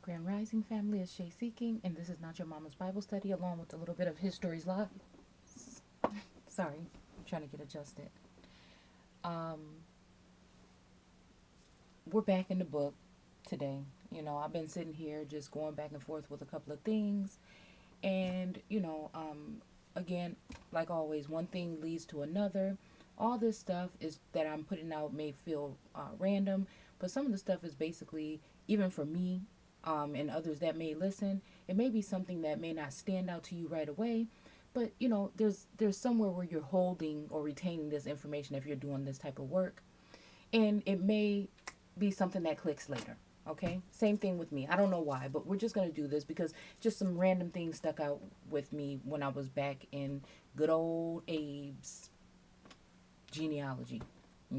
Grand Rising family is Chez Seeking, and this is Not Your Mama's Bible Study, along with a little bit of History's Live. Sorry, I'm trying to get adjusted. Um, we're back in the book today. I've been sitting here just going back and forth with a couple of things, and again, like always, one thing leads to another. All this stuff is that I'm putting out may feel random, but some of the stuff is basically, even for me, and others that may listen, it may be something that may not stand out to you right away, but there's somewhere where you're holding or retaining this information if you're doing this type of work, and it may be something that clicks later. Okay, same thing with me. I don't know why, but we're just gonna do this because just some random things stuck out with me when I was back in good old Abe's genealogy.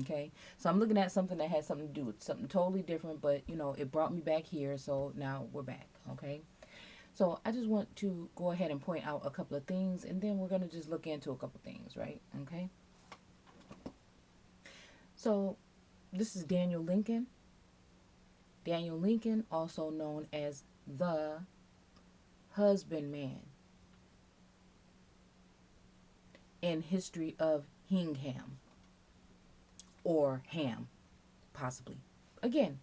Okay, so I'm looking at something that has something to do with something totally different, but it brought me back here, so now we're back. Okay, so I just want to go ahead and point out a couple of things, and then we're gonna just look into a couple things, right? Okay, so this is Daniel Lincoln. Daniel Lincoln, also known as the Husbandman, in history of Hingham, or Ham, possibly. Again,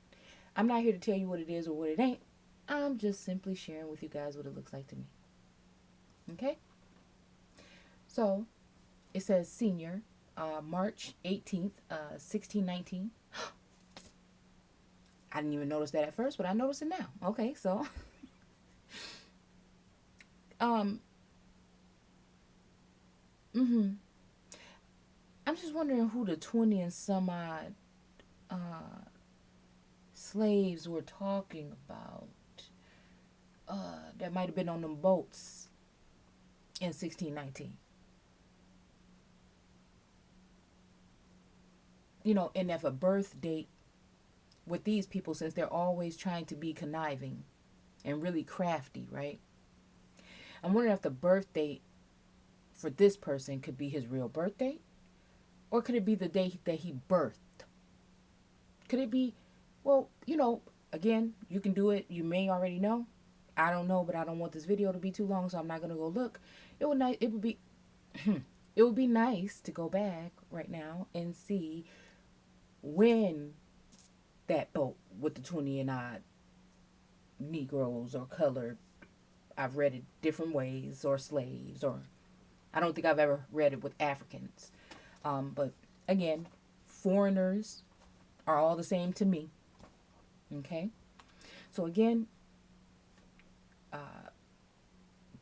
I'm not here to tell you what it is or what it ain't. I'm just simply sharing with you guys what it looks like to me. Okay? So, it says senior, March 18th, 1619. I didn't even notice that at first, but I notice it now. Okay, so um mhm. I'm just wondering who the 20 and some odd slaves were talking about. That might have been on them boats in 1619. And if a birth date with these people, since they're always trying to be conniving and really crafty, right? I'm wondering if the birth date for this person could be his real birth date, or could it be the day that he birthed? Could it be, well, again, you can do it. You may already know. I don't know, but I don't want this video to be too long, so I'm not gonna go look. It would be it would be nice to go back right now and see when that boat with the 20 and odd Negroes or colored, I've read it different ways, or slaves, or I don't think I've ever read it with Africans. But again, foreigners are all the same to me. Okay? So again,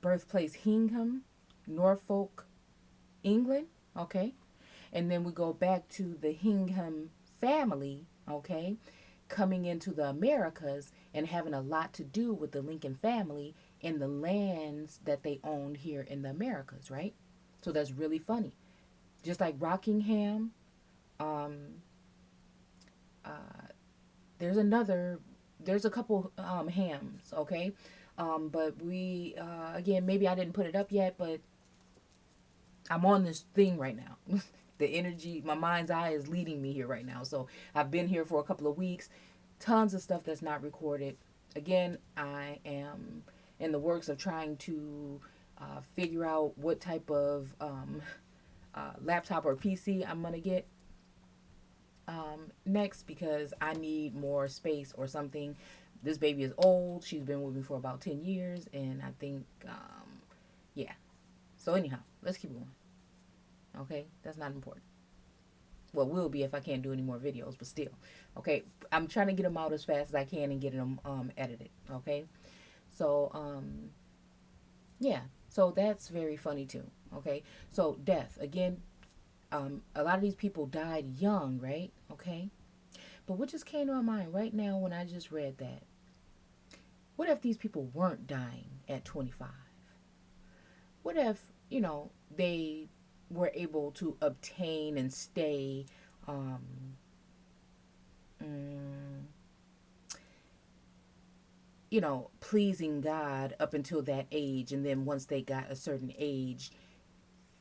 birthplace Hingham, Norfolk, England. Okay? And then we go back to the Hingham family. Okay? Coming into the Americas and having a lot to do with the Lincoln family and the lands that they owned here in the Americas, right? So that's really funny. Just like Rockingham, um, uh, there's there's a couple hams, okay? But again, maybe I didn't put it up yet, but I'm on this thing right now. The energy, my mind's eye is leading me here right now. So I've been here for a couple of weeks. Tons of stuff that's not recorded. Again, I am in the works of trying to figure out what type of laptop or PC I'm going to get next, because I need more space or something. This baby is old. She's been with me for about 10 years. And I think, yeah. So anyhow, let's keep going. Okay, that's not important. Well, will be if I can't do any more videos, but still. Okay, I'm trying to get them out as fast as I can and get them edited. Okay, so yeah, so that's very funny too. Okay, so death again. A lot of these people died young, right? Okay, but what just came to my mind right now when I just read that? What if these people weren't dying at 25? What if they were able to obtain and stay um, mm, pleasing God up until that age, and then once they got a certain age,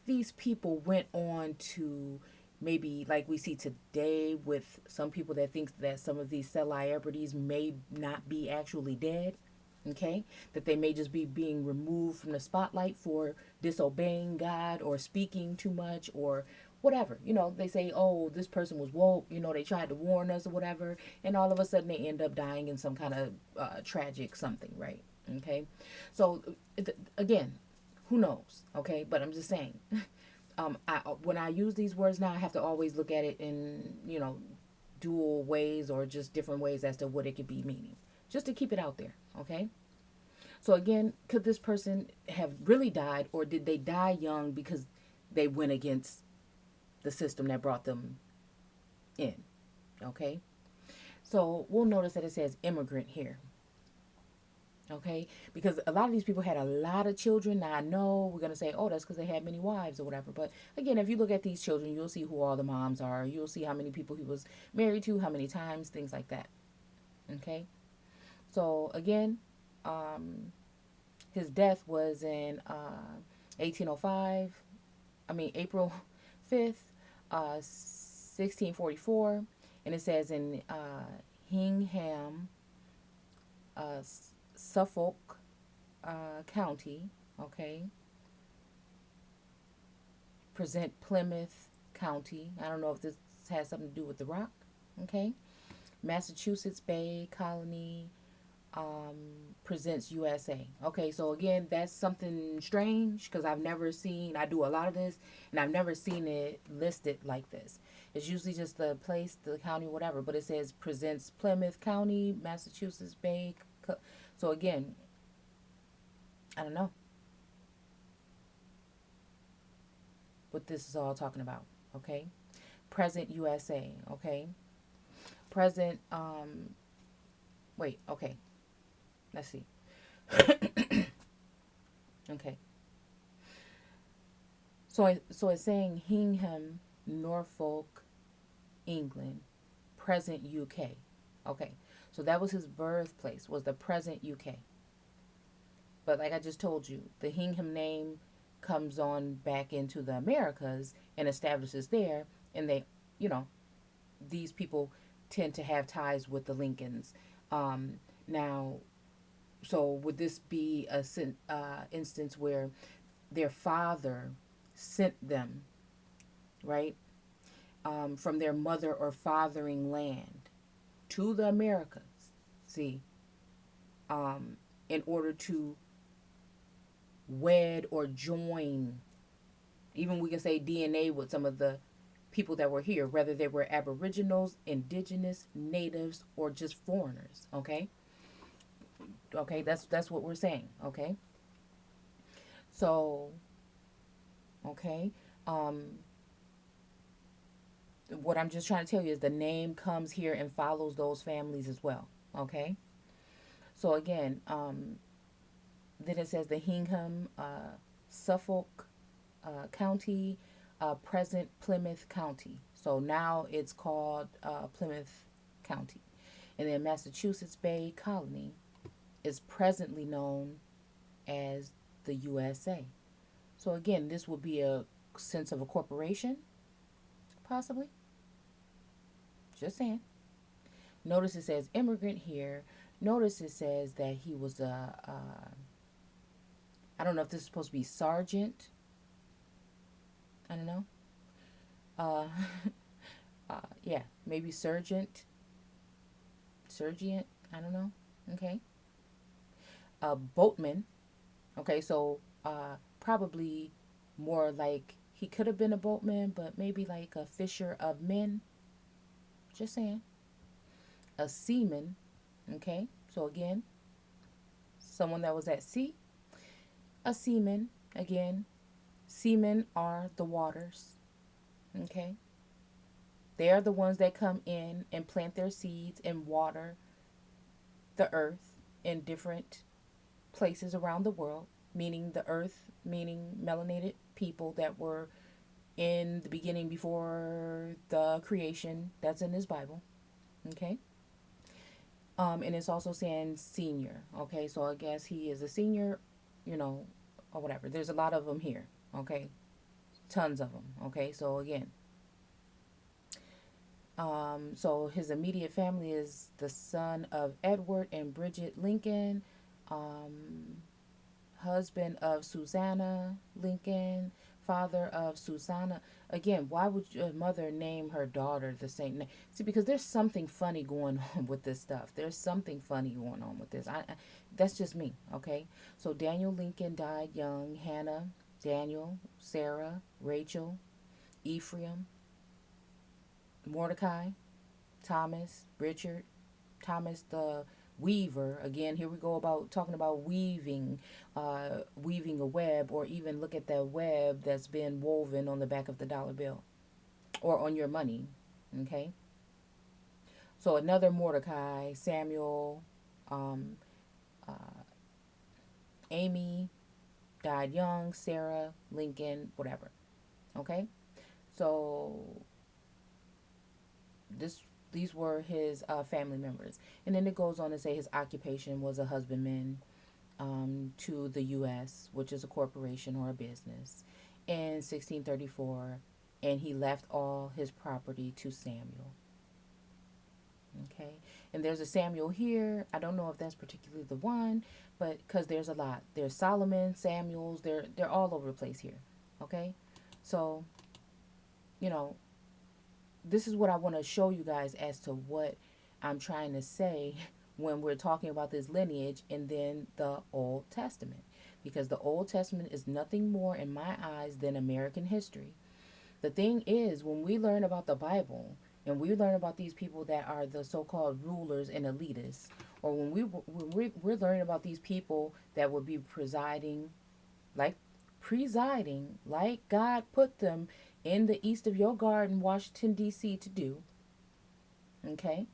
these people went on to maybe, like we see today with some people that think that some of these celebrities may not be actually dead. Okay, that they may just be being removed from the spotlight for disobeying God or speaking too much or whatever. They say, oh, this person was woke, they tried to warn us or whatever, and all of a sudden they end up dying in some kind of tragic something, right? Okay, so again, who knows? Okay, but I'm just saying, when I use these words now, I have to always look at it in dual ways or just different ways as to what it could be meaning, just to keep it out there. Okay. So again, could this person have really died, or did they die young because they went against the system that brought them in? Okay. So we'll notice that it says immigrant here. Okay, because a lot of these people had a lot of children. Now I know we're gonna say, oh, that's because they had many wives or whatever. But again, if you look at these children, you'll see who all the moms are. You'll see how many people he was married to, how many times, things like that. Okay, so again, his death was in 1805. April 5th, 1644, and it says in Hingham, uh, Suffolk County, okay, present Plymouth County. I don't know if this has something to do with the rock, okay. Massachusetts Bay Colony, presents USA. Okay, so again, that's something strange because I do a lot of this, and I've never seen it listed like this. It's usually just the place, the county, whatever, but it says presents Plymouth County, Massachusetts Bay. So again, I don't know what this is all talking about. Okay, present USA. Okay, present. Wait. Okay, let's see. Okay, so it's saying Hingham, Norfolk, England, present UK. Okay, so that was his birthplace, was the present UK. But like I just told you, the Hingham name comes on back into the Americas and establishes there, and you know, these people tend to have ties with the Lincolns. Now, so would this be a instance where their father sent them, right, from their mother or fathering land to the Americas, see, in order to wed or join, even we can say DNA with some of the people that were here, whether they were aboriginals, indigenous, natives, or just foreigners. Okay, that's what we're saying. Okay, so okay, what I'm just trying to tell you is the name comes here and follows those families as well. Okay, so again, then it says the Hingham, Suffolk County, present Plymouth County. So now it's called Plymouth County. And then Massachusetts Bay Colony is presently known as the USA. So again, this would be a sense of a corporation, possibly. Just saying. Notice it says immigrant here. Notice it says that he was I don't know if this is supposed to be sergeant. I don't know. Uh, yeah, maybe sergeant. Sergeant. I don't know. Okay. Boatman. Okay, so probably more like he could have been a boatman, but maybe like a fisher of men. Just saying. A seaman. Okay, so again, someone that was at sea. A seaman, again. Seamen are the waters. Okay, they are the ones that come in and plant their seeds and water the earth in different places around the world, meaning the earth, meaning melanated people that were in the beginning before the creation. That's in this Bible. Okay, and it's also saying senior. Okay, so I guess he is a senior, or whatever. There's a lot of them here. Okay, tons of them. Okay, so again, so his immediate family is the son of Edward and Bridget Lincoln. husband of Susanna Lincoln, father of Susanna. Again, why would your mother name her daughter the same name? See, because there's something funny going on with this stuff. There's something funny going on with this. That's just me, okay? So Daniel Lincoln died young. Hannah, Daniel, Sarah, Rachel, Ephraim, Mordecai, Thomas, Richard, Thomas the weaver. Again, here we go about talking about weaving a web, or even look at that web that's been woven on the back of the dollar bill or on your money. Okay, so another Mordecai, Samuel, um, uh, Amy died young, Sarah, Lincoln, whatever. Okay, so this these were his family members, and then it goes on to say his occupation was a husbandman to the U.S., which is a corporation or a business, in 1634, and he left all his property to Samuel. Okay, and there's a Samuel here. I don't know if that's particularly the one, but because there's a lot. There's Solomon, Samuels. They're all over the place here. Okay, so you know this is what I want to show you guys as to what I'm trying to say when we're talking about this lineage and then the Old Testament. Because the Old Testament is nothing more in my eyes than American history. The thing is, when we learn about the Bible and we learn about these people that are the so-called rulers and elitists, or we're learning about these people that would be like like God put them in the east of your garden, Washington, D.C. to do, okay?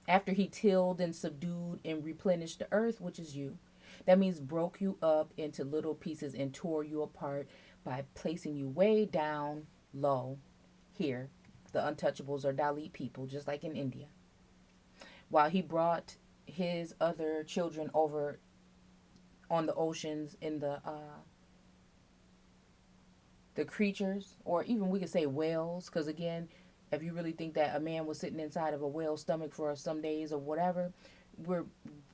After he tilled and subdued and replenished the earth, which is you. That means broke you up into little pieces and tore you apart by placing you way down low here. The untouchables or Dalit people, just like in India. While he brought his other children over on the oceans in the creatures, or even we could say whales, because again, if you really think that a man was sitting inside of a whale's stomach for some days or whatever, we're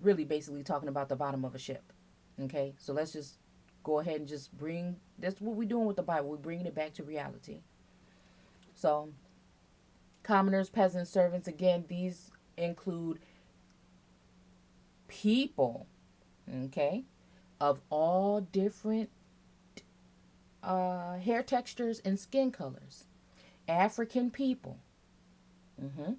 really basically talking about the bottom of a ship. Okay, so let's just go ahead and just bring that's what we're doing with the Bible. We're bringing it back to reality. So, commoners, peasants, servants, again, these include people, okay, of all different hair textures and skin colors. African people, mm-hmm.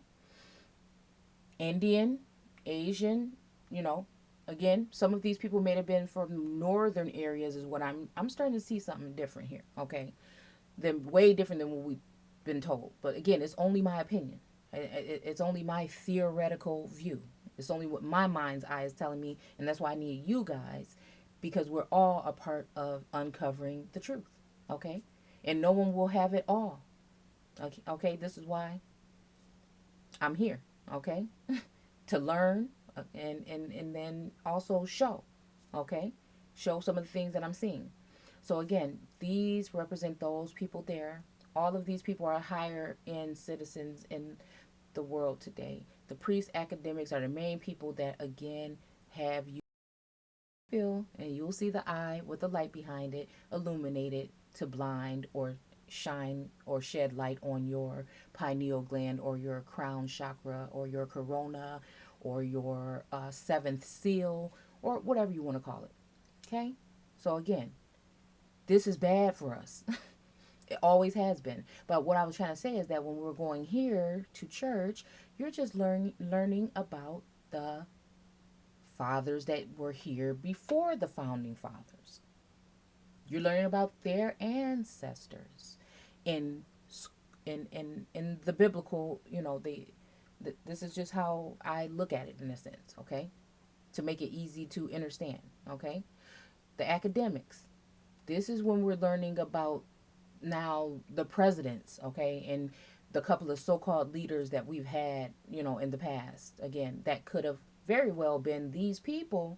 Indian, Asian, you know. Again, some of these people may have been from northern areas, is what I'm starting to see something different here. Okay, then way different than what we've been told. But again, it's only my opinion. It's only my theoretical view. It's only what my mind's eye is telling me, and that's why I need you guys, because we're all a part of uncovering the truth. Okay, and no one will have it all. Okay, this is why I'm here. Okay, to learn and then also show. Okay, show some of the things that I'm seeing. So again, these represent those people there. All of these people are higher end citizens in the world today. The priests, academics are the main people that again have you feel, and you'll see the eye with the light behind it illuminated to blind or shine or shed light on your pineal gland or your crown chakra or your corona or your seventh seal or whatever you want to call it. Okay, so again, this is bad for us. It always has been. But what I was trying to say is that when we're going here to church, you're just learning about the fathers that were here before the founding fathers. You're learning about their ancestors in in the biblical, this is just how I look at it in a sense, okay? To make it easy to understand, okay? The academics. This is when we're learning about now the presidents, okay? And the couple of so-called leaders that we've had, in the past. Again, that could have very well been these people,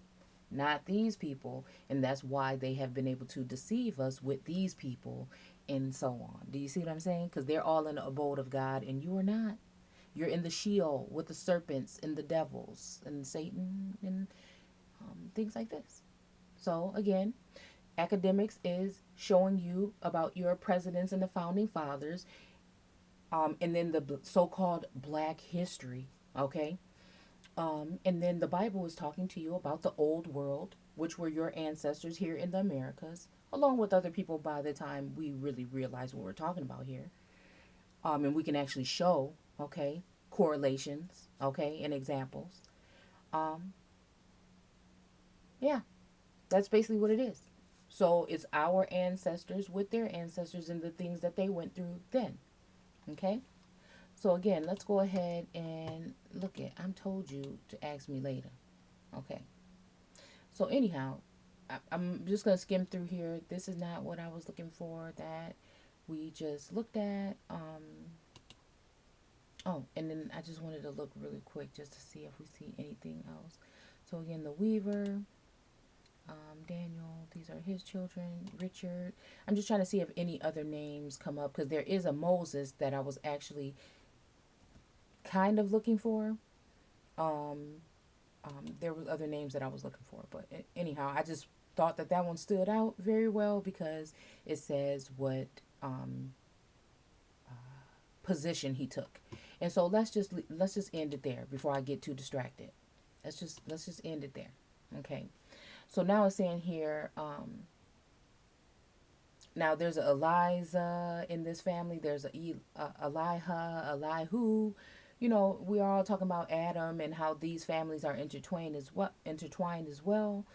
not these people, and that's why they have been able to deceive us with these people and so on. Do you see what I'm saying? Because they're all in the abode of God and you are not. You're in the Sheol with the serpents and the devils and Satan and things like this. So again, academics is showing you about your presidents and the founding fathers, and then the so-called Black history. Okay, and then the Bible is talking to you about the old world, which were your ancestors here in the Americas, along with other people by the time we really realize what we're talking about here. And we can actually show, okay, correlations, okay, and examples. Um, yeah, that's basically what it is. So it's our ancestors with their ancestors and the things that they went through then, okay? So again, let's go ahead and look at, I'm told you to ask me later, okay? So anyhow, I'm just going to skim through here. This is not what I was looking for that we just looked at. Oh, and then I just wanted to look really quick just to see if we see anything else. So again, the Weaver, Daniel, these are his children, Richard. I'm just trying to see if any other names come up because there is a Moses that I was actually kind of looking for. Um, there was other names that I was looking for, but anyhow, I just thought that that one stood out very well because it says what um, position he took. And so let's just end it there before I get too distracted. Let's just end it there. Okay. So now it's saying here, now there's a Eliza in this family. There's a Eliha, Elihu. You know, we are all talking about Adam and how these families are intertwined as well.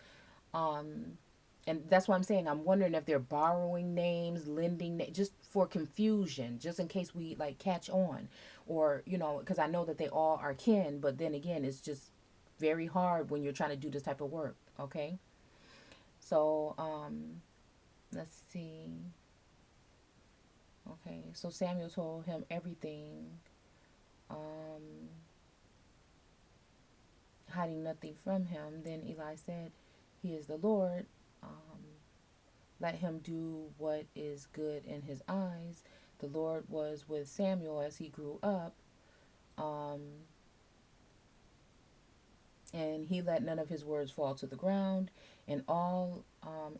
Um, and that's why I'm saying I'm wondering if they're borrowing names, just for confusion, just in case we like catch on, or because I know that they all are kin, but then again, it's just very hard when you're trying to do this type of work. Okay, so let's see. Okay, so Samuel told him everything, um, hiding nothing from him. Then Eli said, "He is the Lord. Um, Let him do what is good in his eyes." The Lord was with Samuel as he grew up, um, and he let none of his words fall to the ground. And all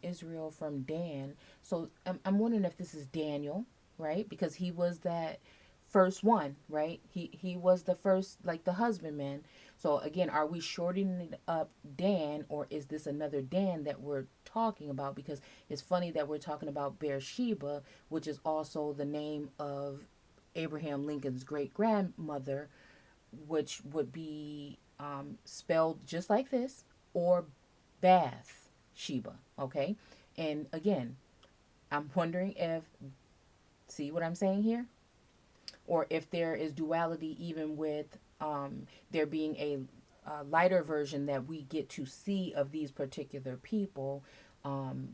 Israel from Dan. So I'm wondering if this is Daniel, right? Because he was that first one, right? He was the first, like the husbandman. So again, are we shortening up Dan, or is this another Dan that we're talking about? Because it's funny that we're talking about Beersheba, which is also the name of Abraham Lincoln's great grandmother, which would be spelled just like this, or Bath Sheba. Okay, and again, I'm wondering if, see what I'm saying here, or if there is duality even with there being a lighter version that we get to see of these particular people,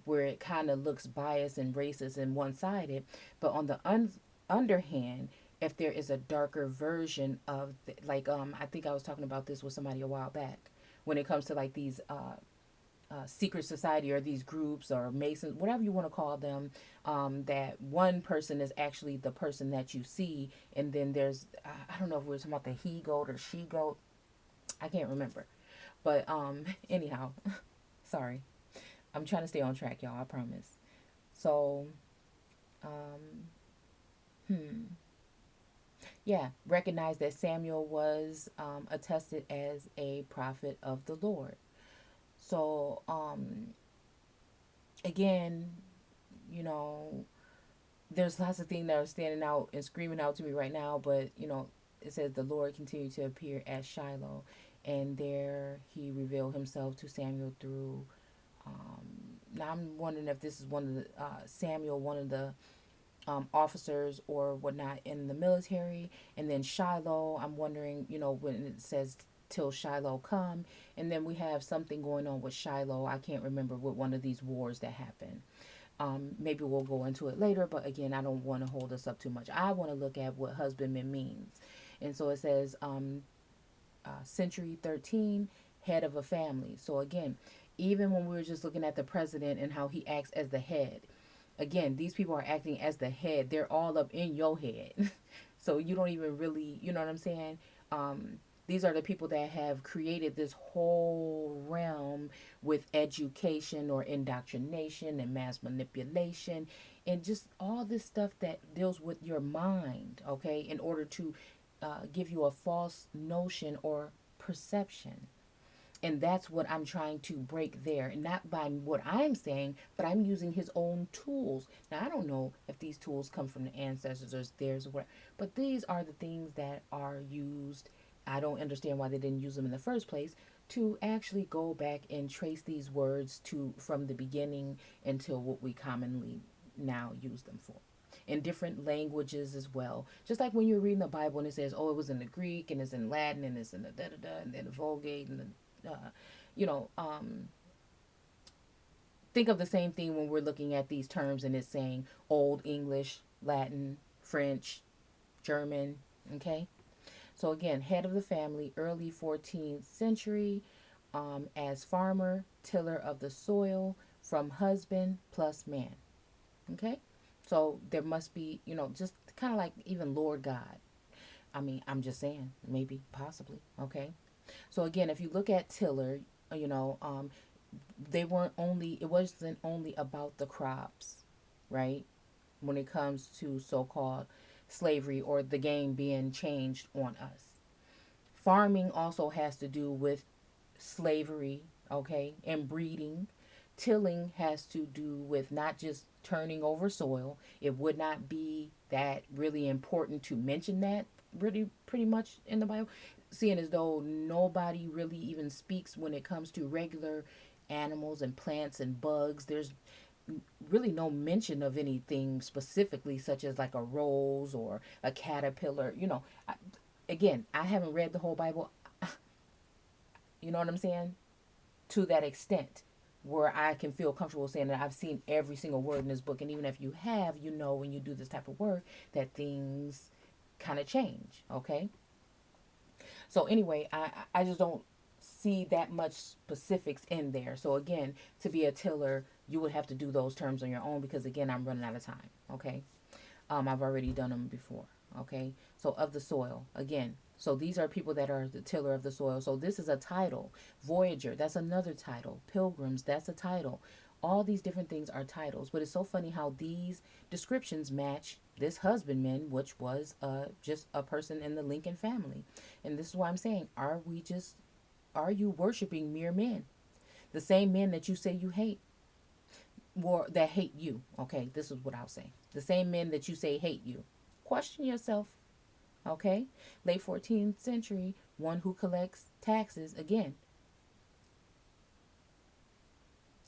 where it kind of looks biased and racist and one-sided, but on the underhand, if there is a darker version of like I think I was talking about this with somebody a while back when it comes to like these secret society or these groups or masons, whatever you want to call them, that one person is actually the person that you see, and then there's I don't know if we were talking about the he goat or she goat, I can't remember, but anyhow, sorry, I'm trying to stay on track, y'all, I promise. So um yeah, recognize that Samuel was attested as a prophet of the Lord. So again, you know, there's lots of things that are standing out and screaming out to me right now, but it says the Lord continued to appear at Shiloh, and there he revealed himself to Samuel through. Now I'm wondering if this is one of the Samuel, one of the officers or whatnot in the military, and then Shiloh. I'm wondering, when it says till Shiloh come, and then we have something going on with Shiloh. I can't remember what one of these wars that happened. Maybe we'll go into it later, but again, I don't want to hold us up too much. I want to look at what husbandman means. And so it says, century 13, head of a family. So again, even when we were just looking at the president and how he acts as the head, again, these people are acting as the head. They're all up in your head. So you don't even really, you know what I'm saying? These are the people that have created this whole realm with education or indoctrination and mass manipulation and just all this stuff that deals with your mind, okay, in order to give you a false notion or perception. And that's what I'm trying to break there. And not by what I'm saying, but I'm using his own tools. Now, I don't know if these tools come from the ancestors or theirs or what, but these are the things that are used. I don't understand why they didn't use them in the first place to actually go back and trace these words to from the beginning until what we commonly now use them for in different languages as well. Just like when you're reading the Bible and it says, oh, it was in the Greek and it's in Latin and it's in the da da da and then the Vulgate and the, you know, think of the same thing when we're looking at these terms and it's saying Old English, Latin, French, German, okay? So again, head of the family, early 14th century, as farmer, tiller of the soil, from husband plus man, okay? So there must be, just kind of like even Lord God. I mean, I'm just saying, maybe, possibly, okay? So again, if you look at tiller, you know, it wasn't only about the crops, right? When it comes to so-called slavery or the game being changed on us. Farming also has to do with slavery, okay, and breeding. Tilling has to do with not just turning over soil. It would not be that really important to mention that really pretty much in the Bible, seeing as though nobody really even speaks when it comes to regular animals and plants and bugs. There's really no mention of anything specifically such as like a rose or a caterpillar. Again, I haven't read the whole Bible. You know what I'm saying? To that extent where I can feel comfortable saying that I've seen every single word in this book. And even if you have, when you do this type of work that things kind of change. Okay. So anyway, I just don't see that much specifics in there. So again, to be a tiller, you would have to do those terms on your own because again, I'm running out of time. Okay. I've already done them before. Okay. So of the soil, again, so these are people that are the tiller of the soil. So this is a title. Voyager, that's another title. Pilgrims, that's a title. All these different things are titles. But it's so funny how these descriptions match this husbandman, which was just a person in the Lincoln family. And this is why I'm saying, are you worshiping mere men? The same men that you say you hate, or that hate you. Okay, this is what I'll say. The same men that you say hate you. Question yourself. Okay, late 14th century, one who collects taxes. Again,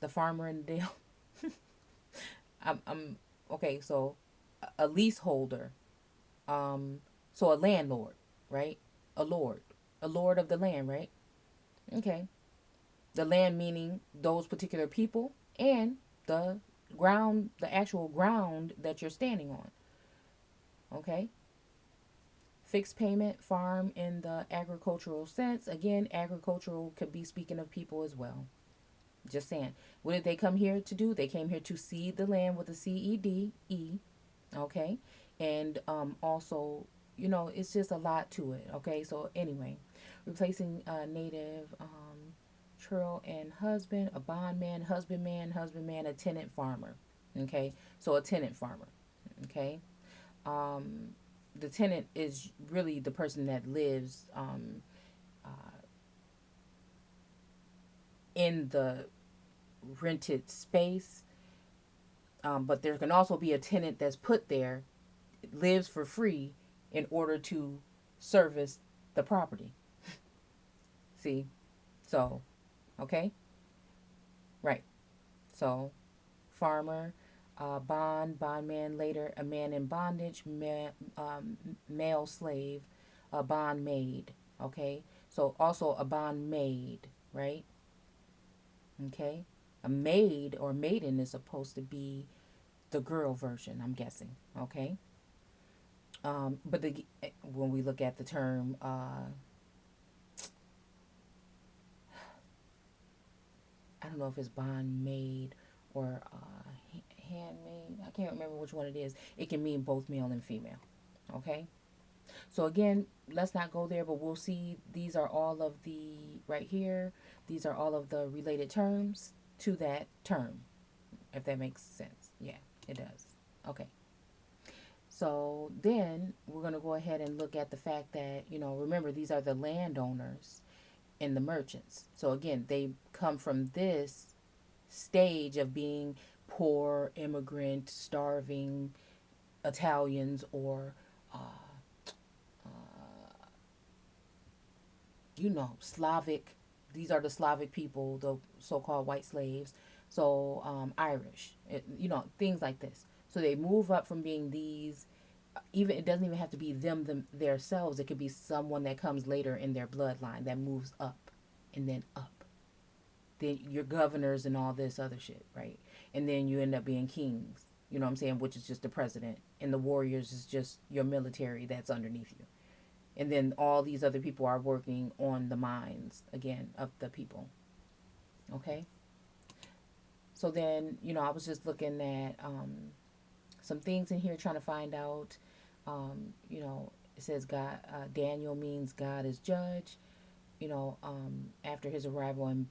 the farmer in the dale. I'm okay. So a leaseholder. So a landlord, right? A lord of the land, right? Okay, the land meaning those particular people and the ground, the actual ground that you're standing on. Okay. Fixed payment, farm in the agricultural sense. Again, agricultural could be speaking of people as well. Just saying. What did they come here to do? They came here to seed the land with a CED. Okay. And also, it's just a lot to it. Okay. So anyway, replacing native churl and husband, a bondman, husbandman, a tenant farmer. Okay. So a tenant farmer. Okay. The tenant is really the person that lives in the rented space. But there can also be a tenant that's put there, lives for free in order to service the property. See? So, okay? Right. So, farmer, bondman, later a man in bondage, male slave, a bondmaid. Okay? So, also a bondmaid, right? Okay? A maid or maiden is supposed to be the girl version, I'm guessing. Okay? But when we look at the term, I don't know if it's bondmaid or handmaid. I can't remember which one it is. It can mean both male and female. Okay? So again, let's not go there, but we'll see these are all of the, right here, these are all of the related terms to that term, if that makes sense. Yeah, it does. Okay. So then we're going to go ahead and look at the fact that, remember, these are the landowners and the merchants. So again, they come from this stage of being poor, immigrant, starving Italians, or uh, Slavic. These are the Slavic people, the so-called white slaves. So Irish, things like this. So they move up from being these. Even it doesn't even have to be them themselves. It could be someone that comes later in their bloodline that moves up, and then up. Then your governors and all this other shit, right? And then you end up being kings. You know what I'm saying? Which is just the president, and the warriors is just your military that's underneath you. And then all these other people are working on the minds again of the people. Okay. So then, I was just looking at some things in here, trying to find out. It says God. Daniel means God is judge. After his arrival in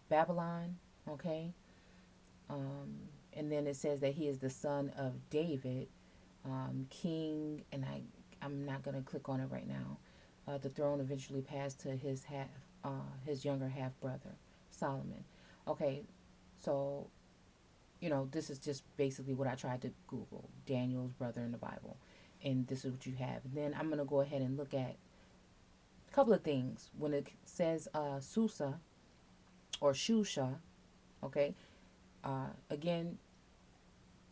Babylon. Okay. And then it says that he is the son of David, king, and I'm not gonna click on it right now. The throne eventually passed to his younger half brother, Solomon. Okay, so this is just basically what I tried to Google: Daniel's brother in the Bible, and this is what you have. And then I'm gonna go ahead and look at a couple of things when it says Susa or Shusha. Okay, again,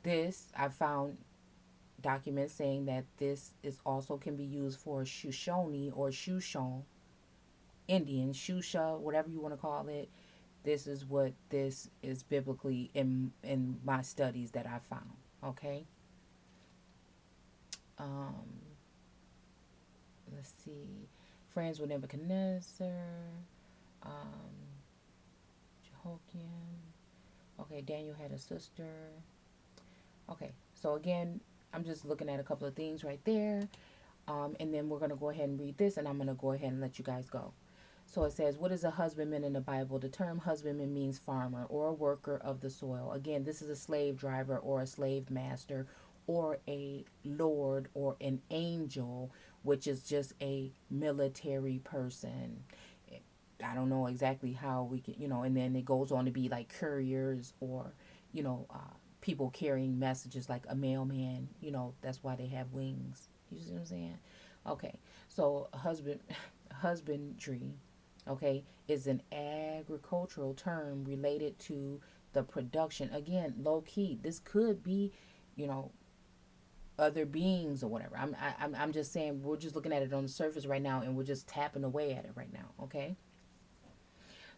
this I found documents saying that this is also can be used for Shoshone or Shushan Indians, Shusha, whatever you want to call it. This is what this is biblically in my studies that I found. Okay. Um, let's see. Friends with Nebuchadnezzar. Um, Jehoiakim. Okay, Daniel had a sister. Okay, so again, I'm just looking at a couple of things right there. And then we're going to go ahead and read this, and I'm going to go ahead and let you guys go. So it says, what is a husbandman in the Bible? The term husbandman means farmer or a worker of the soil. Again, this is a slave driver or a slave master or a lord or an angel, which is just a military person. I don't know exactly how we can, and then it goes on to be like couriers or, people carrying messages like a mailman, that's why they have wings. You see what I'm saying? Okay. So husbandry, okay, is an agricultural term related to the production. Again, low key. This could be, you know, other beings or whatever. I'm just saying we're just looking at it on the surface right now, and we're just tapping away at it right now. Okay.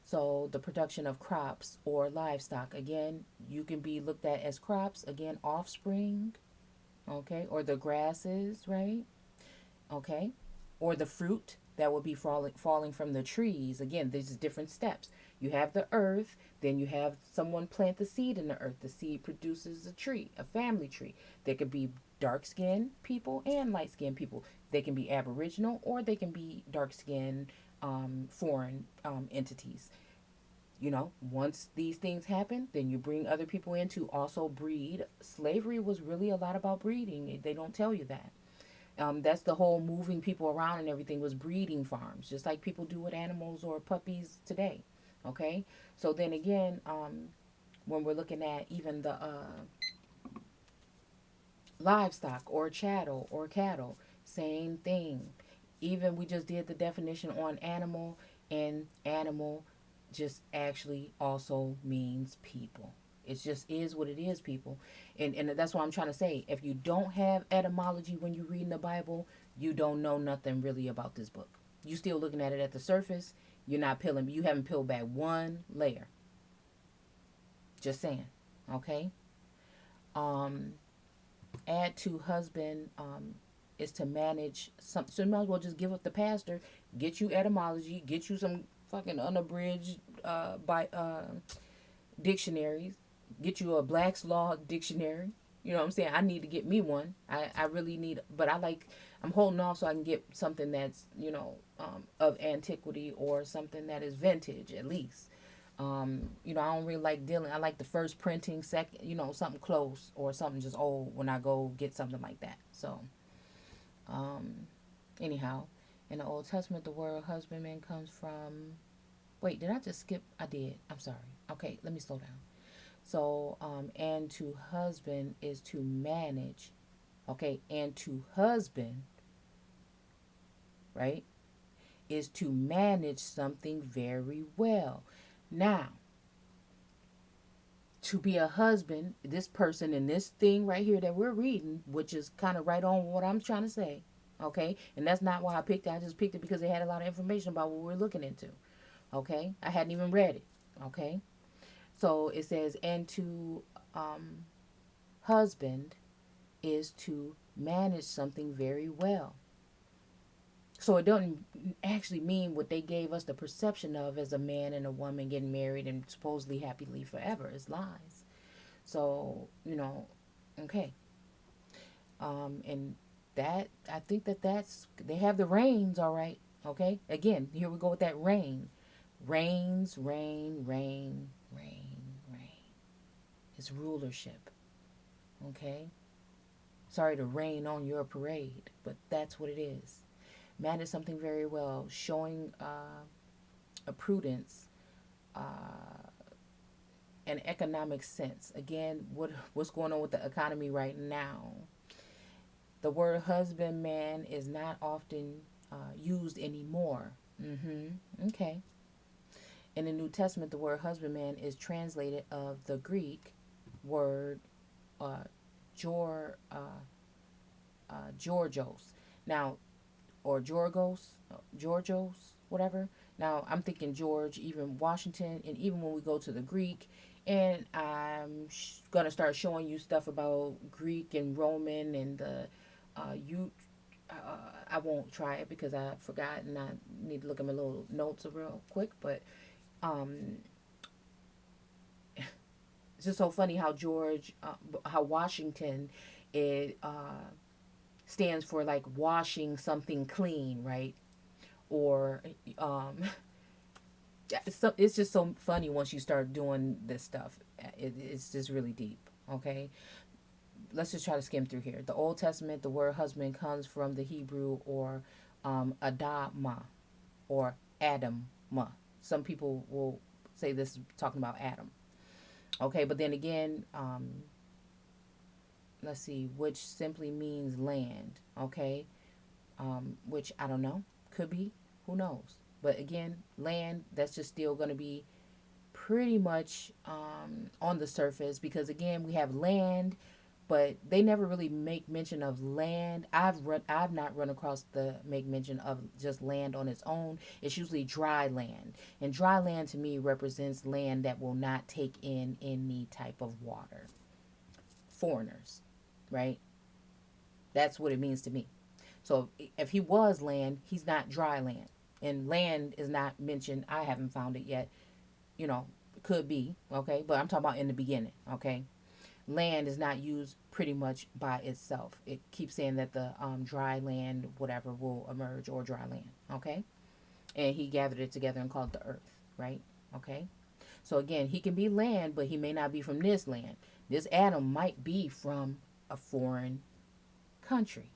So the production of crops or livestock, again, you can be looked at as crops, again, offspring, okay, or the grasses, right? Okay, or the fruit that would be falling from the trees. Again, there's different steps. You have the earth, then you have someone plant the seed in the earth. The seed produces a tree, a family tree. There could be dark skinned people and light skinned people. They can be aboriginal or they can be dark skinned foreign entities. Once these things happen, then you bring other people in to also breed. Slavery was really a lot about breeding. They don't tell you that. That's the whole moving people around and everything was breeding farms, just like people do with animals or puppies today. Okay, so then again, when we're looking at even the livestock or chattel or cattle, same thing. Even we just did the definition on animal, and animal just actually also means people. It just is what it is, people. And that's what I'm trying to say. If you don't have etymology when you're reading the Bible, you don't know nothing really about this book. You still looking at it at the surface. You're not peeling. You haven't peeled back one layer. Just saying. Okay. Um, Add to husband is to manage some. So you might as well just give up the pastor. Get you etymology. Get you some fucking unabridged by dictionaries. Get you a Black's Law dictionary. You know what I'm saying? I need to get me one. I really need, but I I'm holding off so I can get something that's, of antiquity or something that is vintage at least. I don't really like dealing. I like the first printing, second, something close or something just old when I go get something like that. So, anyhow, in the Old Testament, the word husbandman comes from. Wait, did I just skip? I did. I'm sorry. Okay, let me slow down. So, and to husband is to manage. Okay, and to husband, right, is to manage something very well. Now, to be a husband, this person in this thing right here that we're reading, which is kind of right on what I'm trying to say, okay? And that's not why I picked it. I just picked it because it had a lot of information about what we're looking into, okay? I hadn't even read it, okay? So it says, and to husband is to manage something very well. So it doesn't actually mean what they gave us the perception of as a man and a woman getting married and supposedly happily forever. It's lies. So, okay. And that, I think that's, they have the reins, all right. Okay. Again, here we go with that reign. Reigns, reign, reign, reign, reign. It's rulership. Okay. Sorry to rain on your parade, but that's what it is. Manage something very well, showing a prudence, an economic sense. Again, what's going on with the economy right now? The word husbandman is not often used anymore. Okay. In the New Testament, the word husbandman is translated of the Greek word uh, Jor, Georgios. Now, or Georgios, whatever. Now, I'm thinking George, even Washington, and even when we go to the Greek, and I'm going to start showing you stuff about Greek and Roman and the, you, I won't try it because I forgot and I need to look at my little notes real quick, but um, it's just so funny how how Washington, it stands for like washing something clean, right? Or um, it's just so funny once you start doing this stuff. It's just really deep. Okay, let's just try to skim through here. The Old Testament, the word husband comes from the Hebrew or Adama or Adamma. Some people will say this is talking about Adam. Okay, but then again, let's see, which simply means land. Okay, which I don't know, could be, who knows. But again, land, that's just still going to be pretty much on the surface because again, we have land, but they never really make mention of land. I've not run across the make mention of just land on its own. It's usually dry land, and dry land to me represents land that will not take in any type of water. Foreigners, right? That's what it means to me. So if he was land, he's not dry land. And land is not mentioned. I haven't found it yet. Could be, okay? But I'm talking about in the beginning, okay? Land is not used pretty much by itself. It keeps saying that the dry land, whatever, will emerge or dry land, okay? And he gathered it together and called it the earth, right? Okay? So again, he can be land, but he may not be from this land. This Adam might be from a foreign country,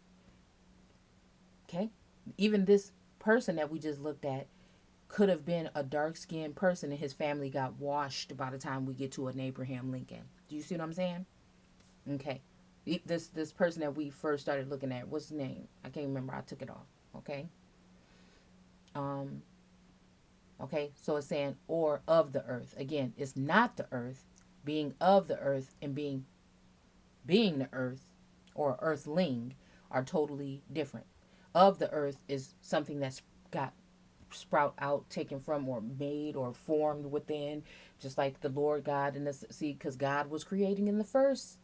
okay? Even this person that we just looked at could have been a dark-skinned person and his family got washed by the time we get to an Abraham Lincoln. Do you see what I'm saying? Okay. This person that we first started looking at, what's his name? I can't remember. I took it off. Okay. Um okay, so it's saying or of the earth. Again, it's not the earth. Being of the earth and being the earth or earthling are totally different. Of the earth is something that's got sprout out, taken from, or made or formed within, just like the Lord God. And this, see, because God was creating in the first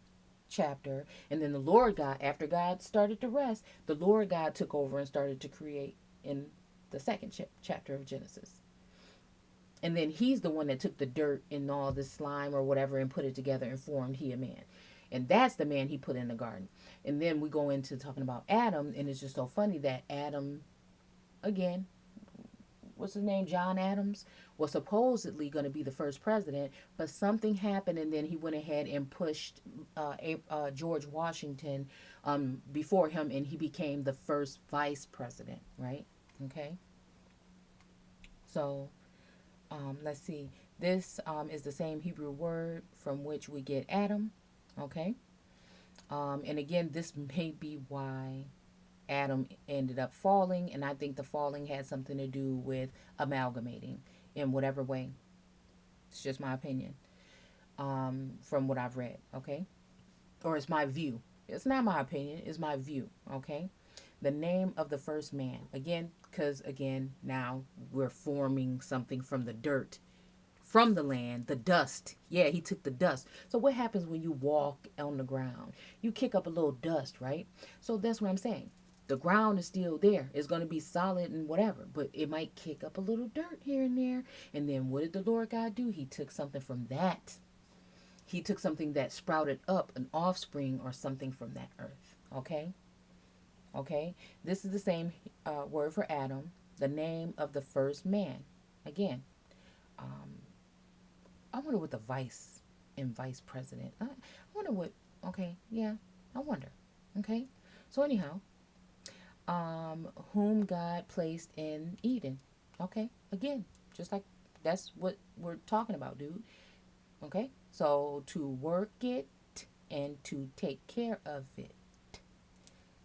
chapter, and then the Lord God, after God started to rest, the Lord God took over and started to create in the second chapter of Genesis. And then he's the one that took the dirt and all this slime or whatever and put it together and formed he a man. And that's the man he put in the garden. And then we go into talking about Adam, and it's just so funny that Adam, again, what's his name, John Adams, was supposedly going to be the first president, but something happened, and then he went ahead and pushed George Washington before him, and he became the first vice president, right? Okay. So let's see. This is the same Hebrew word from which we get Adam. Okay. And again, this may be why Adam ended up falling, and I think the falling had something to do with amalgamating in whatever way. It's just my opinion from what I've read, okay? Or it's my view. It's not my opinion, it's my view, okay? The name of the first man, again, because again, now we're forming something from the dirt, from the land, the dust. Yeah, he took the dust. So what happens when you walk on the ground? You kick up a little dust, right? So that's what I'm saying. The ground is still there. It's going to be solid and whatever, but it might kick up a little dirt here and there. And then what did the Lord God do? He took something from that. He took something that sprouted up, an offspring or something from that earth. Okay? Okay? This is the same word for Adam, the name of the first man. Again, I wonder what the vice president. I wonder what. Okay, yeah, I wonder. Okay, so anyhow, whom God placed in Eden. Okay, again, just like that's what we're talking about, dude. Okay, so to work it and to take care of it.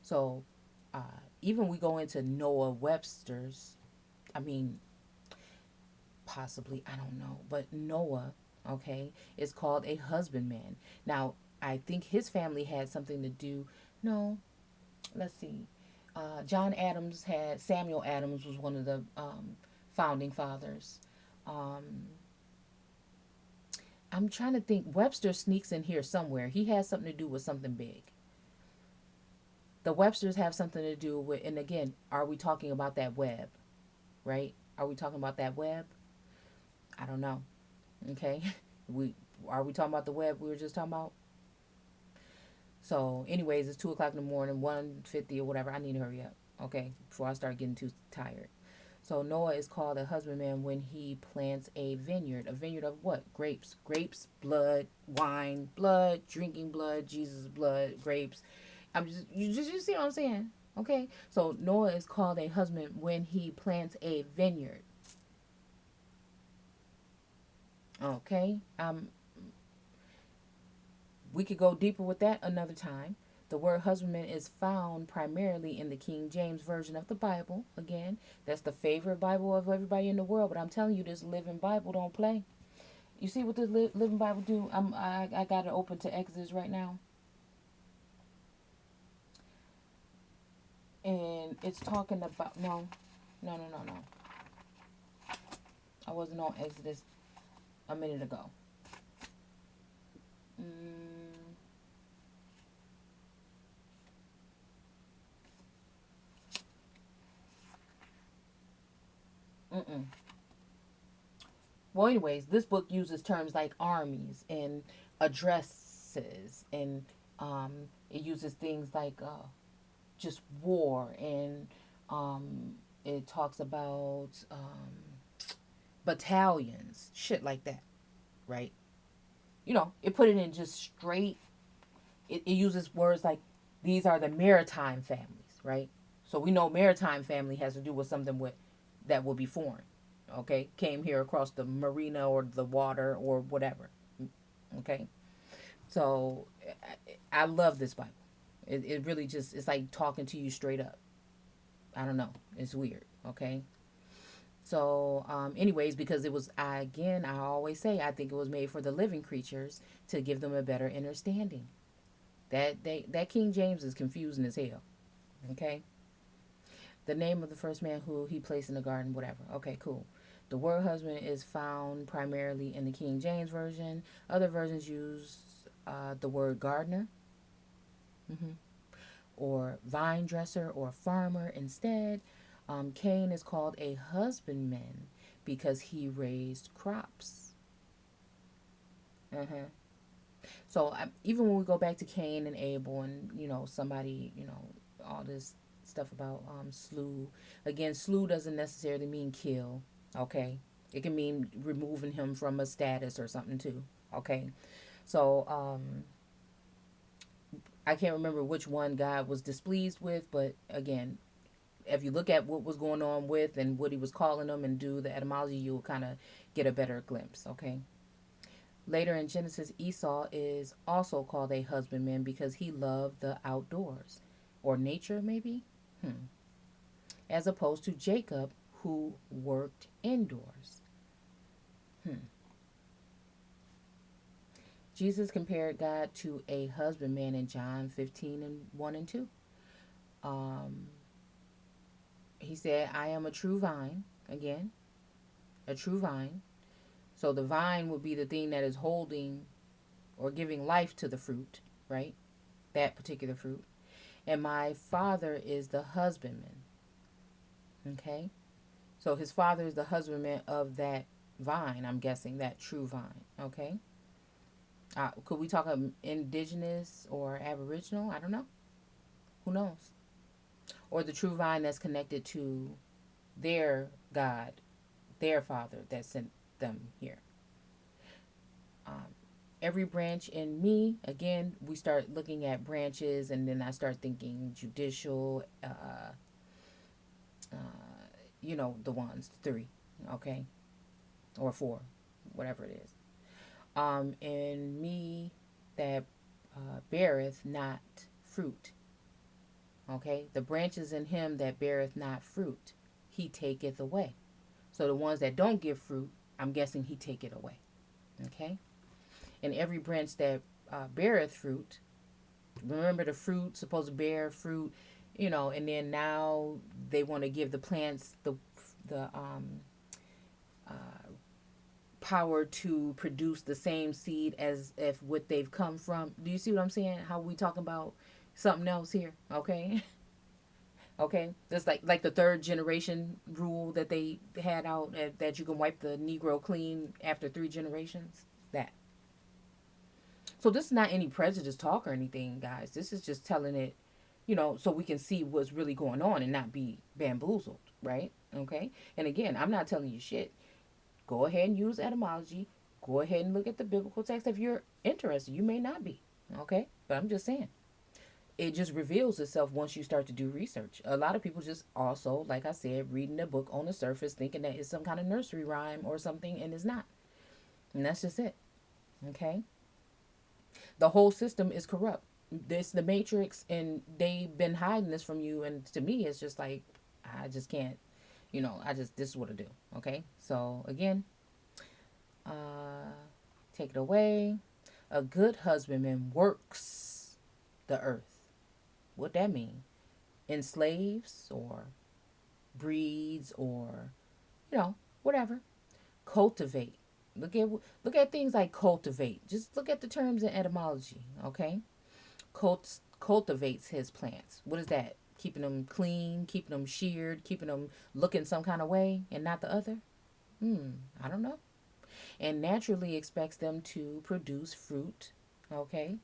So, even we go into Noah Webster's. I mean, possibly, I don't know, but Noah, okay, is called a husbandman. Now, I think his family had something to do. No, let's see. John Adams had Samuel Adams was one of the founding fathers. Um, I'm trying to think. Webster sneaks in here somewhere. He has something to do with something big. The Websters have something to do with, and again, are we talking about that web, right? Are we talking about that web? I don't know. Okay, we are we talking about the web we were just talking about? So, anyways, it's 2 o'clock in the morning, 1:50 or whatever. I need to hurry up. Okay, before I start getting too tired. So Noah is called a husbandman when he plants a vineyard. A vineyard of what? Grapes. Grapes, blood, wine, blood, drinking blood, Jesus' blood, grapes. You see what I'm saying? Okay. So Noah is called a husband when he plants a vineyard. Okay. We could go deeper with that another time. The word husbandman is found primarily in the King James Version of the Bible. Again, that's the favorite Bible of everybody in the world. But I'm telling you, this living Bible don't play. You see what this living Bible do? I got it open to Exodus right now, and it's talking about no. I wasn't on Exodus a minute ago. Mm, mm-mm. Well, anyways, this book uses terms like armies and addresses, and it uses things like just war, and it talks about battalions, shit like that, right? It put it in just straight. It uses words like these are the maritime families, right? So we know maritime family has to do with something with that will be foreign. Okay, came here across the marina or the water or whatever. Okay, so I love this Bible. It really just it's like talking to you straight up. I don't know. It's weird. Okay. So, anyways, because it was, I always say, I think it was made for the living creatures to give them a better understanding. That King James is confusing as hell. Okay. The name of the first man who he placed in the garden, whatever. Okay, cool. The word husband is found primarily in the King James version. Other versions use the word gardener, hmm or vine dresser or farmer instead. Cain is called a husbandman because he raised crops. Uh-huh. So even when we go back to Cain and Abel, and somebody, all this stuff about slew. Again, slew doesn't necessarily mean kill. Okay, it can mean removing him from a status or something too. Okay, so I can't remember which one God was displeased with, but again, if you look at what was going on with and what he was calling them and do the etymology, you'll kind of get a better glimpse. Okay. Later in Genesis, Esau is also called a husbandman because he loved the outdoors or nature, maybe, as opposed to Jacob, who worked indoors. Jesus compared God to a husbandman in John 15 and 1 and 2. Um, he said, I am a true vine, again, a true vine. So the vine would be the thing that is holding or giving life to the fruit, right? That particular fruit. And my father is the husbandman. Okay? So his father is the husbandman of that vine, I'm guessing, that true vine. Okay? Could we talk indigenous or aboriginal? I don't know. Who knows? Or the true vine that's connected to their God, their father that sent them here. Um, every branch in me, again, we start looking at branches, and then I start thinking judicial, the ones, three, okay, or four, whatever it is. And me that beareth not fruit, okay, the branches in him that beareth not fruit, he taketh away. So the ones that don't give fruit, I'm guessing he take it away, okay. And every branch that beareth fruit, remember the fruit supposed to bear fruit, and then now they want to give the plants the uh, power to produce the same seed as if what they've come from. Do you see what I'm saying? How we talking about something else here? Okay. Okay, that's like the third generation rule that they had out, that you can wipe the Negro clean after 3 generations. That. So this is not any prejudice talk or anything, guys. This is just telling it, so we can see what's really going on and not be bamboozled, right? Okay. And again, I'm not telling you shit. Go ahead and use etymology. Go ahead and look at the biblical text if you're interested. You may not be, okay? But I'm just saying. It just reveals itself once you start to do research. A lot of people just also, like I said, reading the book on the surface, thinking that it's some kind of nursery rhyme or something, and it's not. And that's just it, okay? The whole system is corrupt. This the matrix, and they've been hiding this from you. And to me, it's just like, I just can't, this is what I do. Okay. So again, take it away. A good husbandman works the earth. What that mean? Enslaves or breeds or, whatever. Cultivate. Look at things like cultivate. Just look at the terms in etymology. Okay. Cultivates his plants. What is that? Keeping them clean, keeping them sheared, keeping them looking some kind of way and not the other? I don't know. And naturally expects them to produce fruit. Okay.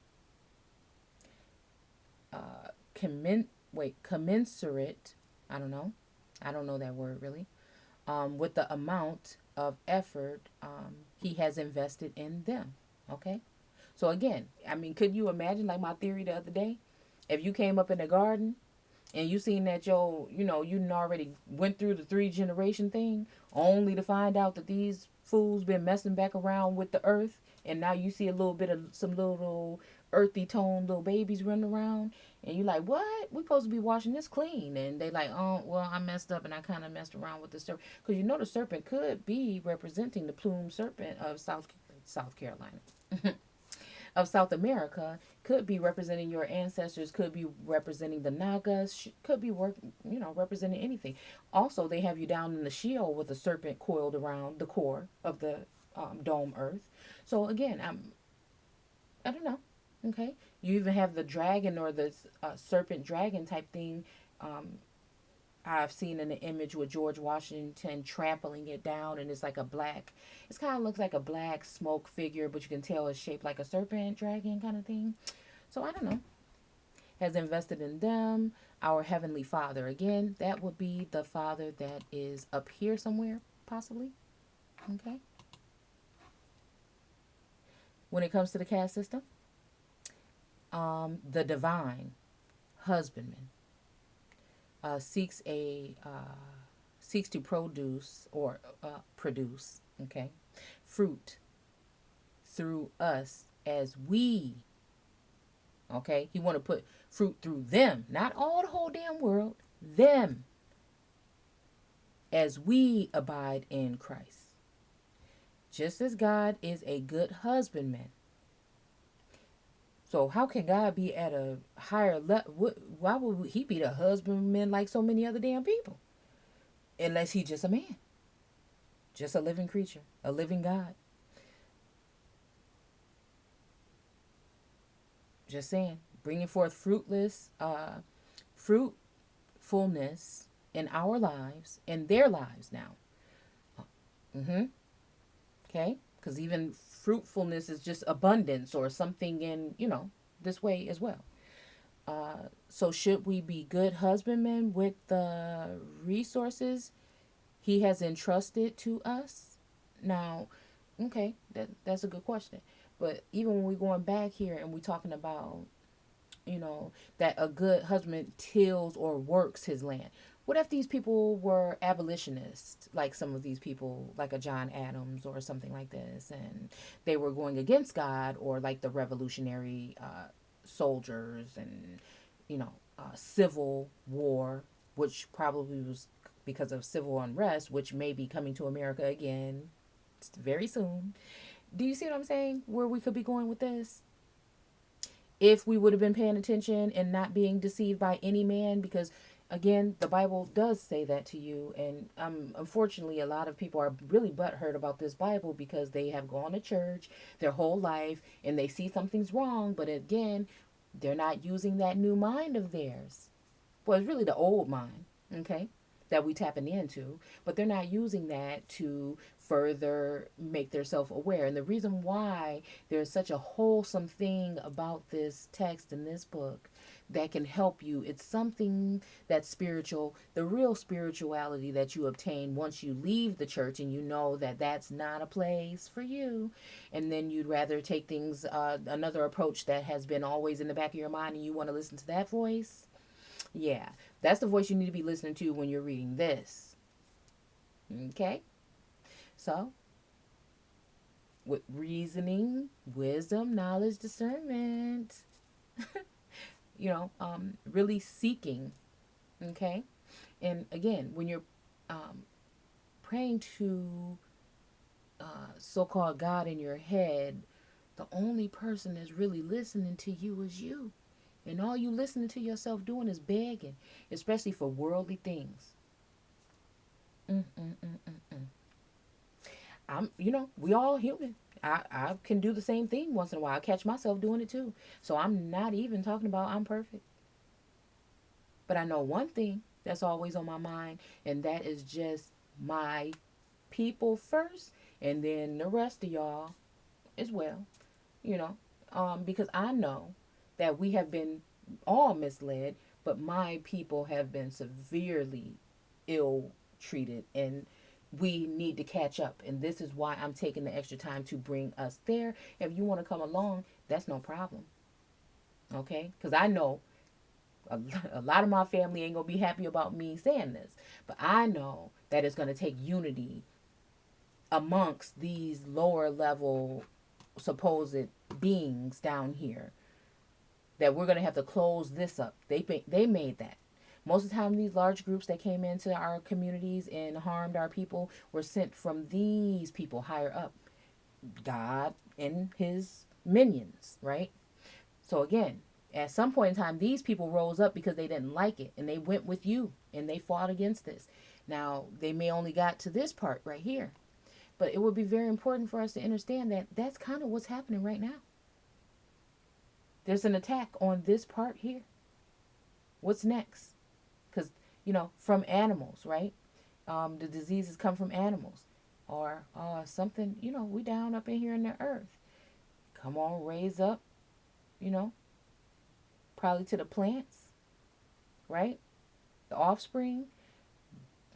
Commensurate. I don't know. I don't know that word really. With the amount of effort he has invested in them. Okay. So again, I mean, could you imagine, like my theory the other day, if you came up in the garden and you seen that you already went through the 3 generation thing, only to find out that these fools been messing back around with the earth, and now you see a little bit of some little earthy tone little babies running around, and you like, what? We supposed to be washing this clean, and they like, oh well, I messed up and I kind of messed around with the serpent, because the serpent could be representing the plumed serpent of South Carolina. Of South America, could be representing your ancestors, could be representing the Nagas, could be representing anything. Also, they have you down in the Sheol with a serpent coiled around the core of the dome earth. So again, I don't know. Okay, you even have the dragon or the serpent dragon type thing I've seen in the image with George Washington trampling it down, and it's like a black, it kind of looks like a black smoke figure, but you can tell it's shaped like a serpent dragon kind of thing. So I don't know. Has invested in them. Our Heavenly Father. Again, that would be the Father that is up here somewhere, possibly. Okay. When it comes to the caste system, the divine husbandman seeks a seeks to produce okay fruit through us as we okay. He want to put fruit through them, not all the whole damn world, them, as we abide in Christ. Just as God is a good husbandman. So how can God be at a higher level? Why would he be the husbandman like so many other damn people? Unless he's just a man, just a living creature, a living God. Just saying, bringing forth fruitfulness in our lives, in their lives now. Mm-hmm. Okay? Because even fruitfulness is just abundance or something in, this way as well. So should we be good husbandmen with the resources he has entrusted to us? Now, okay, that's a good question. But even when we're going back here and we're talking about, that a good husband tills or works his land. What if these people were abolitionists, like some of these people, like a John Adams or something like this, and they were going against God, or like the revolutionary soldiers and, civil war, which probably was because of civil unrest, which may be coming to America again very soon. Do you see what I'm saying? Where we could be going with this? If we would have been paying attention and not being deceived by any man, because again, the Bible does say that to you. And unfortunately, a lot of people are really butthurt about this Bible because they have gone to church their whole life and they see something's wrong. But again, they're not using that new mind of theirs. Well, it's really the old mind, okay, that we tapping into, but they're not using that to further make themselves aware. And the reason why there's such a wholesome thing about this text in this book that can help you, it's something that's spiritual, the real spirituality that you obtain once you leave the church and you know that that's not a place for you, and then you'd rather take things another approach that has been always in the back of your mind and you want to listen to that voice. Yeah, that's the voice you need to be listening to when you're reading this. Okay? So, with reasoning, wisdom, knowledge, discernment, really seeking. Okay? And again, when you're praying to so called God in your head, the only person that's really listening to you is you. And all you listening to yourself doing is begging, especially for worldly things. We all human. I can do the same thing once in a while. I catch myself doing it too. So I'm not even talking about I'm perfect. But I know one thing that's always on my mind, and that is just my people first, and then the rest of y'all as well. Because I know that we have been all misled, but my people have been severely ill treated, and we need to catch up. And this is why I'm taking the extra time to bring us there. If you want to come along, that's no problem. Okay? Because I know a lot of my family ain't going to be happy about me saying this, but I know that it's going to take unity amongst these lower level supposed beings down here, that we're going to have to close this up. They made that. Most of the time, these large groups that came into our communities and harmed our people were sent from these people higher up, God and his minions, right? So again, at some point in time, these people rose up because they didn't like it, and they went with you and they fought against this. Now, they may only got to this part right here, but it would be very important for us to understand that that's kind of what's happening right now. There's an attack on this part here. What's next? Because from animals, right? The diseases come from animals, or something. We down up in here in the earth. Come on, raise up. You know, probably to the plants, right? The offspring.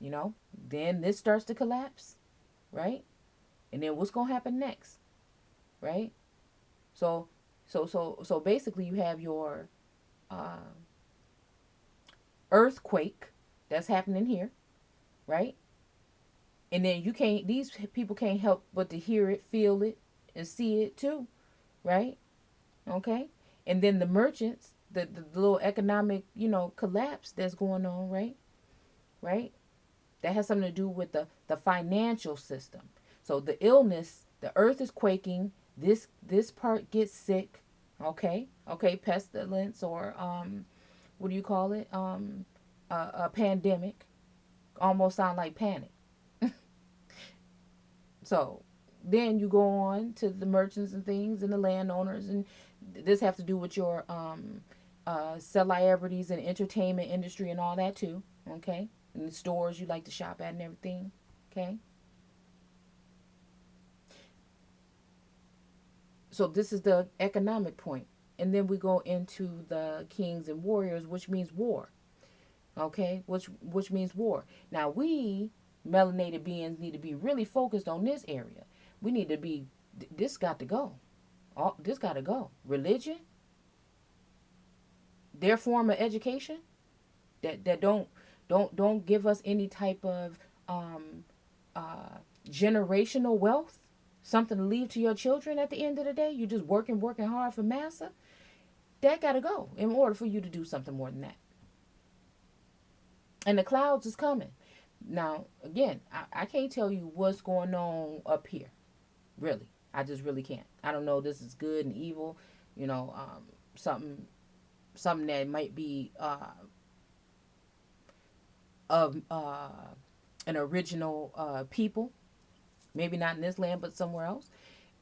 Then this starts to collapse, right? And then what's gonna happen next, right? So, so basically, you have your uh, earthquake that's happening here, right? And then these people can't help but to hear it, feel it, and see it too, right? Okay. And then the merchants, the little economic, collapse that's going on, right? Right? That has something to do with the financial system. So the illness, the earth is quaking, this part gets sick, okay? Okay, pestilence, or what do you call it? A pandemic. Almost sound like panic. So then you go on to the merchants and things and the landowners, and this have to do with your celebrities and entertainment industry and all that too. Okay, and the stores you like to shop at and everything. Okay, so this is the economic point, and then we go into the kings and warriors, which means war. Okay, which means war. Now we melanated beings need to be really focused on this area. We need to be. This got to go. This got to go. Religion, their form of education, that don't give us any type of um, generational wealth, something to leave to your children at the end of the day. You're just working hard for massa. That got to go in order for you to do something more than that. And the clouds is coming. Now, again, I can't tell you what's going on up here. Really. I just really can't. I don't know. This is good and evil. Something that might be of an original people. Maybe not in this land, but somewhere else.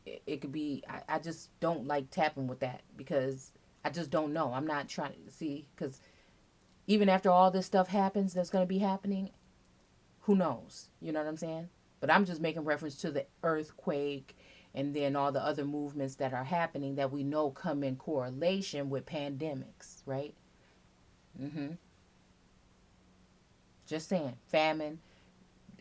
It could be. I just don't like tapping with that because I just don't know. I'm not trying to see, because even after all this stuff happens that's going to be happening, who knows? You know what I'm saying? But I'm just making reference to the earthquake and then all the other movements that are happening that we know come in correlation with pandemics, right? Mm-hmm. Just saying. Famine.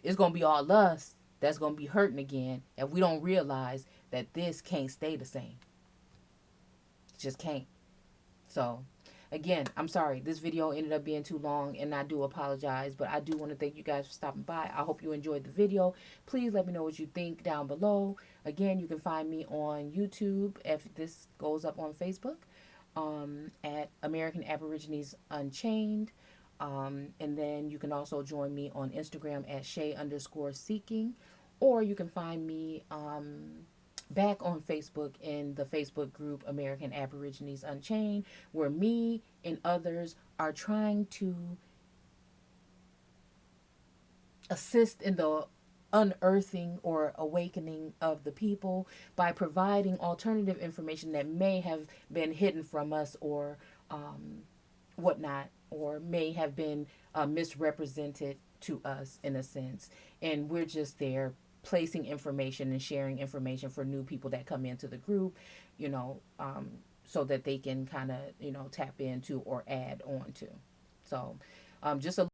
It's going to be all us that's going to be hurting again if we don't realize that this can't stay the same. It just can't. So, again, I'm sorry. This video ended up being too long, and I do apologize. But I do want to thank you guys for stopping by. I hope you enjoyed the video. Please let me know what you think down below. Again, you can find me on YouTube if this goes up on Facebook at American Aborigines Unchained. And then you can also join me on Instagram at Chez_seeking. Or you can find me back on Facebook in the Facebook group American Aborigines Unchained, where me and others are trying to assist in the unearthing or awakening of the people by providing alternative information that may have been hidden from us, or whatnot, or may have been misrepresented to us in a sense. And we're just there placing information and sharing information for new people that come into the group, so that they can kind of, tap into or add on to. So just a